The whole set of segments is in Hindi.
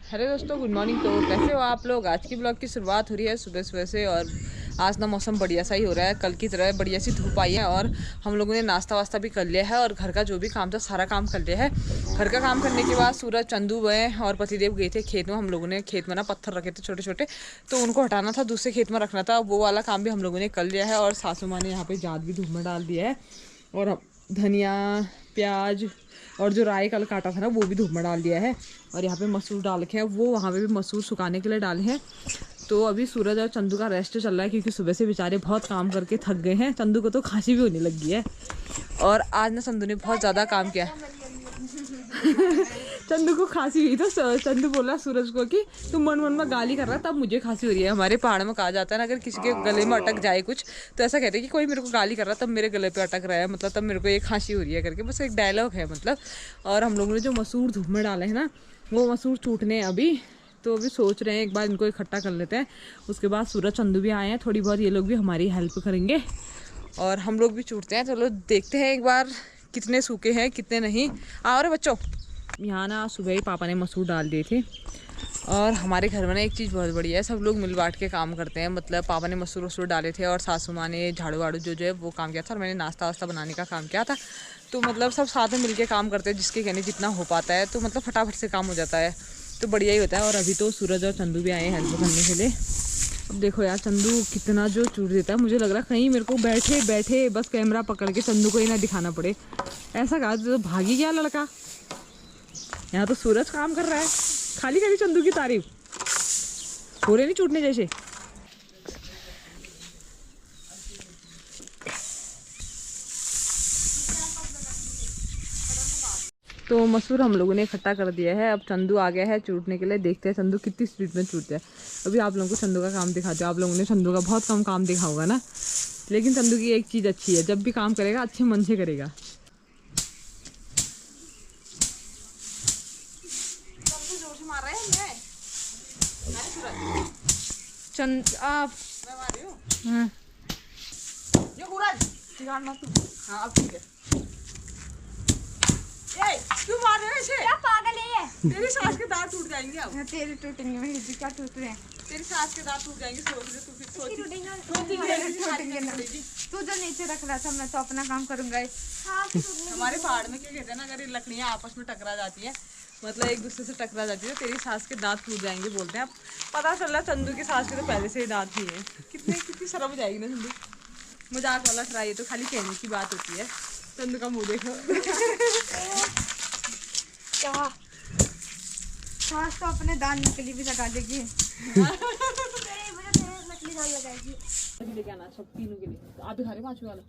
हेलो दोस्तों, गुड मॉर्निंग। तो कैसे हो आप लोग। आज की ब्लॉग की शुरुआत हो रही है सुबह सुबह से। और आज ना मौसम बढ़िया सा ही हो रहा है, कल की तरह बढ़िया सी धूप आई है। और हम लोगों ने नाश्ता वास्ता भी कर लिया है और घर का जो भी काम था सारा काम कर लिया है। घर का काम करने के बाद सूरज, चंदू गए और पतिदेव गए थे खेत में। हम लोगों ने खेत में ना पत्थर रखे थे छोटे छोटे, तो उनको हटाना था, दूसरे खेत में रखना था। वो वाला काम भी हम लोगों ने कर लिया है। और सासू माँ ने यहाँ पे जात भी धूप में डाल दिया है। और धनिया, प्याज और जो राई कल काटा था ना वो भी धूप में डाल दिया है। और यहाँ पे मसूर डाल के है, वो वहाँ पे भी मसूर सुखाने के लिए डाले हैं। तो अभी सूरज और चंदू का रेस्ट चल रहा है, क्योंकि सुबह से बेचारे बहुत काम करके थक गए हैं। चंदू को तो खांसी भी होने लगी है। और आज ना चंदू ने बहुत ज़्यादा काम किया। चंदू को खांसी हुई तो चंदू बोला सूरज को कि तुम मन मन में गाली कर रहा, तब मुझे खांसी हो रही है। हमारे पहाड़ में कहा जाता है ना, अगर किसी के गले में अटक जाए कुछ, तो ऐसा कहते हैं कि कोई मेरे को गाली कर रहा तब मेरे गले पे अटक रहा है, मतलब तब मेरे को ये खांसी हो रही है करके। बस एक डायलॉग है मतलब। और हम लोगों ने जो मसूर धूप में डाले हैं ना, वो मसूर छूटने अभी। तो अभी सोच रहे हैं एक बार इनको इकट्ठा कर लेते हैं। उसके बाद सूरज, चंदू भी आए हैं, थोड़ी बहुत ये लोग भी हमारी हेल्प करेंगे और हम लोग भी छूटते हैं। चलो देखते हैं एक बार कितने सूखे हैं कितने नहीं। आओ रे बच्चों। यहाँ ना सुबह ही पापा ने मसूर डाल दिए थे। और हमारे घर में ना एक चीज़ बहुत बढ़िया है, सब लोग मिल बांट के काम करते हैं। मतलब पापा ने मसूर वसूर डाले थे और सासू माँ ने झाड़ू वाड़ू जो है वो काम किया था, और मैंने नाश्ता वास्ता बनाने का काम किया था। तो मतलब सब साथ में मिल के काम करते हैं, जिसके कहने जितना हो पाता है, तो मतलब फटाफट से काम हो जाता है, तो बढ़िया ही होता है। और अभी तो सूरज और चंदू भी आए हैं हेल्प करने के लिए। अब देखो यार, चंदू कितना जो चूट देता है। मुझे लग रहा है कहीं मेरे को बैठे बैठे बस कैमरा पकड़ के चंदू को ही ना दिखाना पड़े, ऐसा कहा तो भागी गया लड़का। यहाँ तो सूरज काम कर रहा है, खाली खाली चंदू की तारीफ हो रही नहीं छूटने जैसे। तो मसूर हम लोगों ने इकट्ठा कर दिया है। अब चंदू आ गया है छूटने के लिए, देखते हैं चंदू कितनी स्पीड में छूटता है। अभी आप लोगों को चंदू का काम दिखाते हो। आप लोगों ने चंदू का बहुत कम काम देखा होगा ना, लेकिन चंदू की एक चीज़ अच्छी है, जब भी काम करेगा अच्छे मन से करेगा। चंद आप हाँ अब ठीक है। क्यों मार रहे हो इसे? क्या पागल है ये? तेरी सास के दांत टूट जाएंगे अब। तेरे टूटेंगे, मेरे भी क्या टूट रहे हैं? तेरी सास के दांत टूट जाएंगे। सोच ले तू, फिर सोच टूटेंगे ना। तू जो नीचे रख रहा था, मैं तो अपना काम करूंगा। हमारे पहाड़ में क्या कहते हैं ना, अगर ये लकड़ियाँ आपस में टकरा जाती है, मतलब एक दूसरे से टकरा जाती है, तेरी सास के दांत टूट जाएंगे बोलते हैं। अब पता चल रहा चंदू की सास के तो पहले से ही दांत ही है। कितनी शर्म हो जाएगी ना चंदू। मजाक वाला ट्राई है, तो खाली कहने की बात होती है। चंदू का मुंह देखो। क्या सास तो अपने दांत नकली भी लगा देगी। नकली दांत लगाएगी। लेके आना सब तीनों के लिए। आप भी खा रहे हो पाँचवें वाला?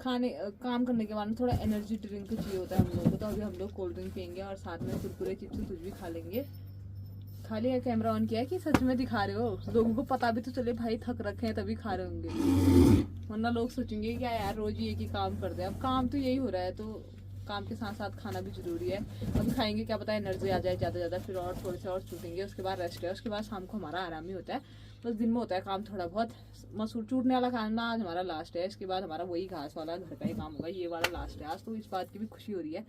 खाने काम करने के बाद थोड़ा एनर्जी ड्रिंक चाहिए होता है हम लोगों को, तो अभी हम लोग कोल्ड ड्रिंक पियेंगे और साथ में कुरकुरे चिप्स कुछ भी खा लेंगे। खाली कैमरा ऑन किया है कि सच में दिखा रहे हो, लोगों को पता भी तो चले भाई थक रखे हैं तभी खा रहे होंगे, वरना लोग सोचेंगे क्या यार रोज ये कि काम करते हैं। अब काम तो यही हो रहा है, तो काम के साथ साथ खाना भी जरूरी है। अभी खाएंगे क्या पता एनर्जी आ जाए ज़्यादा, फिर और थोड़े से और छूटेंगे, उसके बाद रेस्ट है, उसके बाद शाम को हमारा आराम ही होता है। बस दिन में होता है काम थोड़ा बहुत। मसूर चूटने वाला खाना आज हमारा लास्ट है, इसके बाद हमारा वही घास वाला घर का ही काम होगा, ये वाला लास्ट है आज। तो इस बात की भी खुशी हो रही है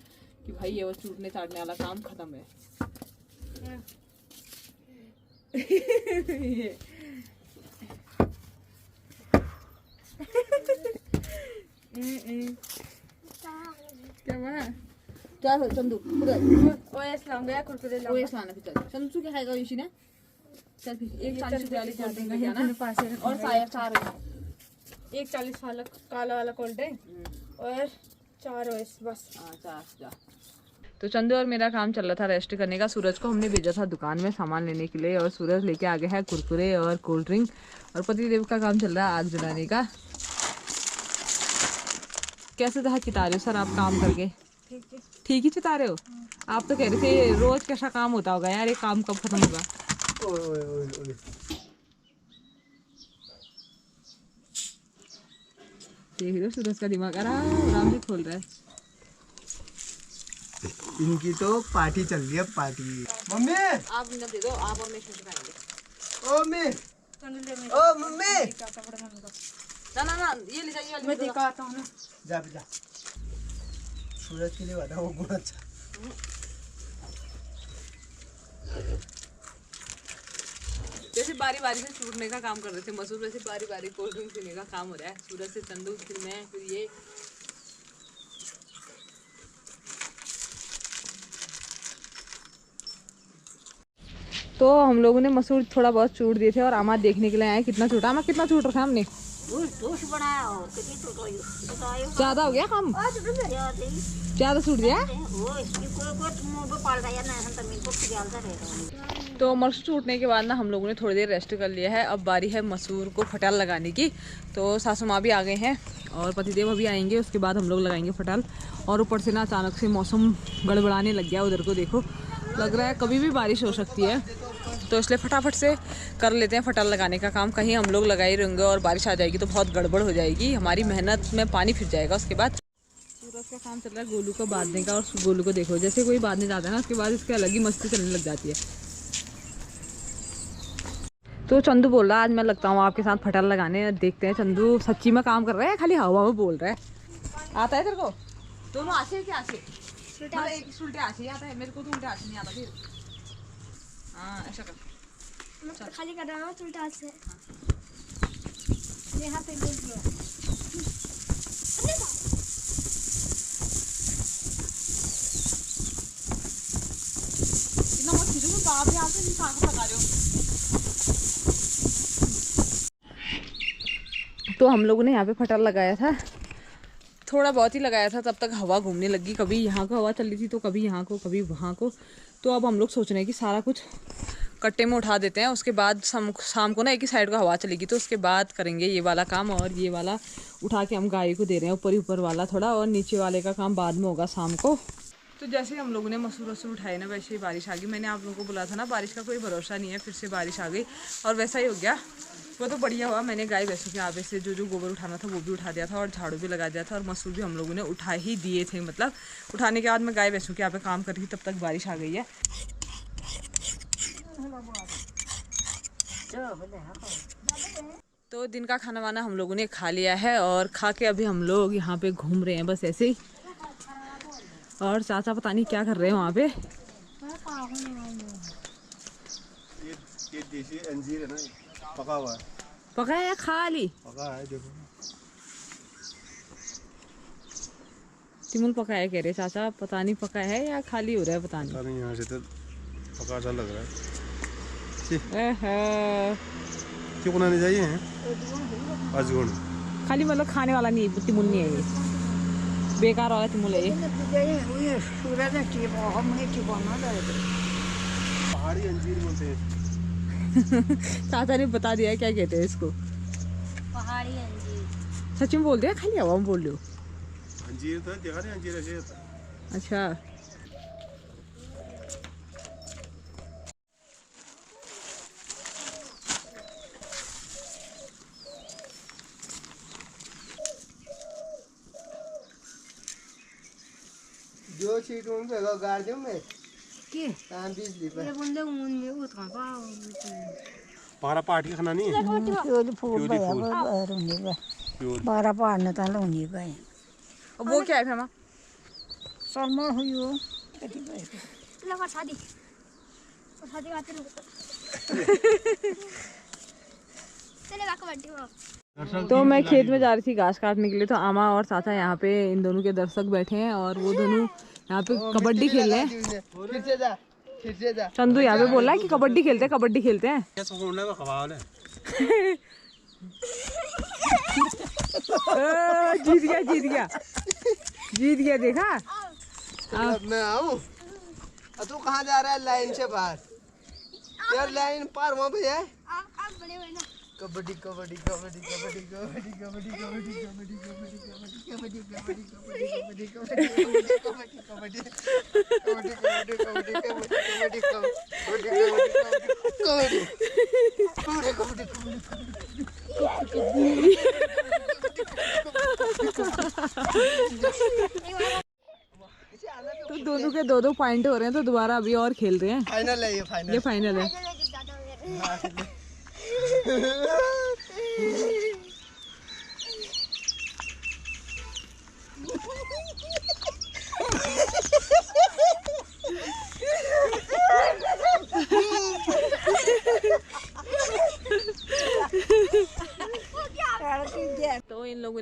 कि भाई ये वो चूटने चाटने वाला काम खत्म है। क्या हुआ? चल चंदू ओएस लाऊंगा, कुरकुरे ओएस लाऊंगा। लाना फिर। चल चंदू क्या खाएगा इसी ने? चल फिर एक 40 रुपए वाली कोल्ड ड्रिंक लेके आना और चार 1 40 वाला काला वाला कोल्ड ड्रिंक और 4 ओएस बस। चार जा। तो चंदू और मेरा काम चल रहा था रेस्ट करने का। सूरज को हमने भेजा था दुकान में सामान लेने के लिए, और सूरज लेके आ गया है कुरकुरे और कोल्ड ड्रिंक। और पतिदेव का काम चल रहा है आग जलाने का। कैसे था चिता रहे हो सर आप काम करके? ठीक ही चिता रहे हो? आप तो कह रहे थे रोज कैसा काम होता होगा यार, ये काम कब खत्म होगा? देख रहे हो सूरज का दिमाग आराम से खोल रहा है। इनकी तो पार्टी चल रही है, पार्टी। मम्मी आप न दे दो, आप और मैं खाएंगे। ओ मम्मी, ओ मम्मी, ना ये ले जाइए, मैं दिखाता हूँ ना। जा जा, सूरज के लिए बता वो गुण अच्छा। बारी बारी से छूटने का काम कर रहे थे मसूर, वैसे बारी बारी कोल्ड ड्रिंक पीने का काम हो रहा है। सूरज से चंदू, फिर मैं, फिर ये। तो हम लोगों ने मसूर थोड़ा बहुत छूट दिए थे और आमा देखने के लिए आए कितना छूटा। आमा कितना छूट रखा हमने? ज्यादा हो गया काम, ज्यादा छूट गया। तो मसूर छूटने के बाद ना हम लोगों ने थोड़ी देर रेस्ट कर लिया है। अब बारी है मसूर को फटाल लगाने की। तो सासू माँ भी आ गए हैं और पतिदेव अभी आएंगे, उसके बाद हम लोग लगाएंगे फटाल। और ऊपर से ना अचानक से मौसम गड़बड़ाने लग गया, उधर को देखो, लग रहा है कभी भी बारिश हो सकती है। तो इसलिए फटाफट से कर लेते हैं फटाल लगाने का काम। कहीं हम लोग लगाए रहेंगे और बारिश आ जाएगी तो बहुत गड़बड़ हो जाएगी, हमारी मेहनत में पानी फिर जाएगा। उसके बाद सूरज का काम चल रहा है गोलू को बांधने का। और गोलू को देखो, जैसे कोई बांधने जाता है ना, उसके बाद इसके अलग ही मस्ती चलने लग जाती है। तो चंदू बोल रहा है आज मैं लगता हूँ आपके साथ फटाल लगाने। देखते हैं चंदू सच्ची में काम कर रहा है खाली हवा में बोल रहा है। आता है तेरे को? दोनों आसे है क्या? आसे एक उल्टे आसे आता है, मेरे को तो उल्टे आसे नहीं आता। फिर हाँ ऐसा कर, मैं खाली कर रहा हूँ उल्टा से। यहाँ पे बोल दिया इतना मत खींचो, मैं बाप यहाँ से इंसान को लगा रहे हो। तो हम लोगों ने यहाँ पे फटाल लगाया था, थोड़ा बहुत ही लगाया था, तब तक हवा घूमने लगी। कभी यहाँ को हवा चल रही थी तो कभी यहाँ को, कभी वहाँ को। तो अब हम लोग सोच रहे हैं कि सारा कुछ कट्टे में उठा देते हैं, उसके बाद शाम को ना एक ही साइड को हवा चलेगी, तो उसके बाद करेंगे ये वाला काम। और ये वाला उठा के हम गाय को दे रहे हैं, ऊपर ही ऊपर वाला थोड़ा, और नीचे वाले का काम बाद में होगा शाम को। तो जैसे हम लोगों ने मसूर वसूर उठाए ना, वैसे ही बारिश आ गई। मैंने आप लोगों को बोला था ना बारिश का कोई भरोसा नहीं है, फिर से बारिश आ गई और वैसा ही हो गया। वो तो बढ़िया हुआ, मैंने गाय भैंसों के आगे से जो गोबर उठाना था वो भी उठा दिया था और झाड़ू भी लगा दिया था, और मसूर भी हम लोगों ने उठा ही दिए थे। मतलब उठाने के बाद मैं गाय भैंसों के यहाँ पे काम कर रही थी, तब तक बारिश आ गई है। तो दिन का खाना वाना हम लोगों ने खा लिया है और खा के अभी हम लोग यहाँ पे घूम रहे हैं बस ऐसे ही। और चाचा पता नहीं क्या कर रहे हैं वहाँ पे। ये देसी अंजीर है ना, पका हुआ है। पका है या खाली? पका है, देखो। तिमुल पका है कह रहे चाचा, पता नहीं पका है या खाली हो रहा है, पता नहीं। यहाँ से तो पका सा लग रहा है। क्यों बनाने चाहिए खाली मतलब खाने वाला नहीं, तिमुल नहीं है ये, बेकार वाला तिमुल है ये। पहाड़ी अंजीर बोलते हैं। चाचा ने बता दिया है क्या कहते हैं इसको, पहाड़ी अंजीर। सच में बोल दिया, खाली हवा में बोल रहे हो? अंजीर तो देखा नहीं, अंजीर ऐसे होता है। अच्छा जो चीज उनपे गाड़ दूं मैं के काम बिजली पर ये बंदे मुंने उठा पाओ पारा पार्टी खाना नहीं है। प्योली फूल भाया रोनी बा 12 पाड़ने ता लोनी भाई। अब वो क्या है फिर? शर्मा हुई हो लगा शादी आते रुको चले बाका बड्डी वो। तो मैं खेत में जा रही थी घास काटने के लिए, तो आमा और चाचा यहाँ पे इन दोनों के दर्शक बैठे हैं और वो दोनों यहाँ पे कबड्डी खेल रहे हैं। फिर से जा। चंदू यहाँ पे बोल रहा है कि कबड्डी खेलते हैं, कबड्डी खेलते हैं। जीत गया जीत गया जीत गया, देखा? मैं आऊँ, तू कहाँ जा रहा है? लाइन से बाहर यार, लाइन पार वहाँ पे है। आप बड़े हुए ना कबड्डी कबड्डी कबड्डी कबड्डी कबड्डी कबड्डी कबड्डी कबड्डी कबड्डी कबड्डी कबड्डी कबड्डी कबड्डी तो दोनों के 2-2 पॉइंट हो रहे हैं, तो दोबारा अभी और खेल रहे हैं। फाइनल है, ये फाइनल, ये फाइनल है।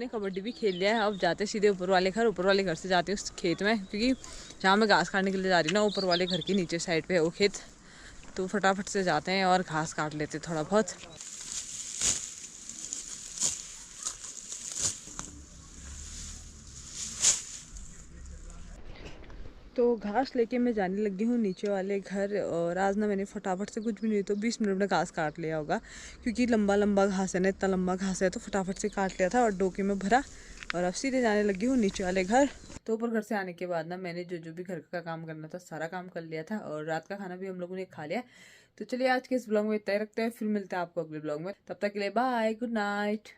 कबड्डी भी खेल लिया है। अब जाते सीधे ऊपर वाले घर, ऊपर वाले घर से जाते हैं उस खेत में, क्योंकि जहाँ मैं घास काटने के लिए जा रही हूँ ना, ऊपर वाले घर की नीचे साइड पे है वो खेत। तो फटाफट से जाते हैं और घास काट लेते थोड़ा बहुत। तो घास लेके मैं जाने लगी हूँ नीचे वाले घर। और आज ना मैंने फटाफट से, कुछ भी नहीं तो 20 मिनट में घास काट लिया होगा, क्योंकि लंबा लंबा घास है ना, इतना लंबा घास है, तो फटाफट से काट लिया था और डोके में भरा। और अब सीधे जाने लगी हूँ नीचे वाले घर। तो ऊपर घर से आने के बाद ना मैंने जो भी घर का काम करना था सारा काम कर लिया था, और रात का खाना भी हम लोगों ने खा लिया। तो चलिए आज के इस ब्लॉग में इतना ही रखते हैं, फिर मिलते हैं आपको अगले ब्लॉग में। तब तक के लिए बाय, गुड नाइट।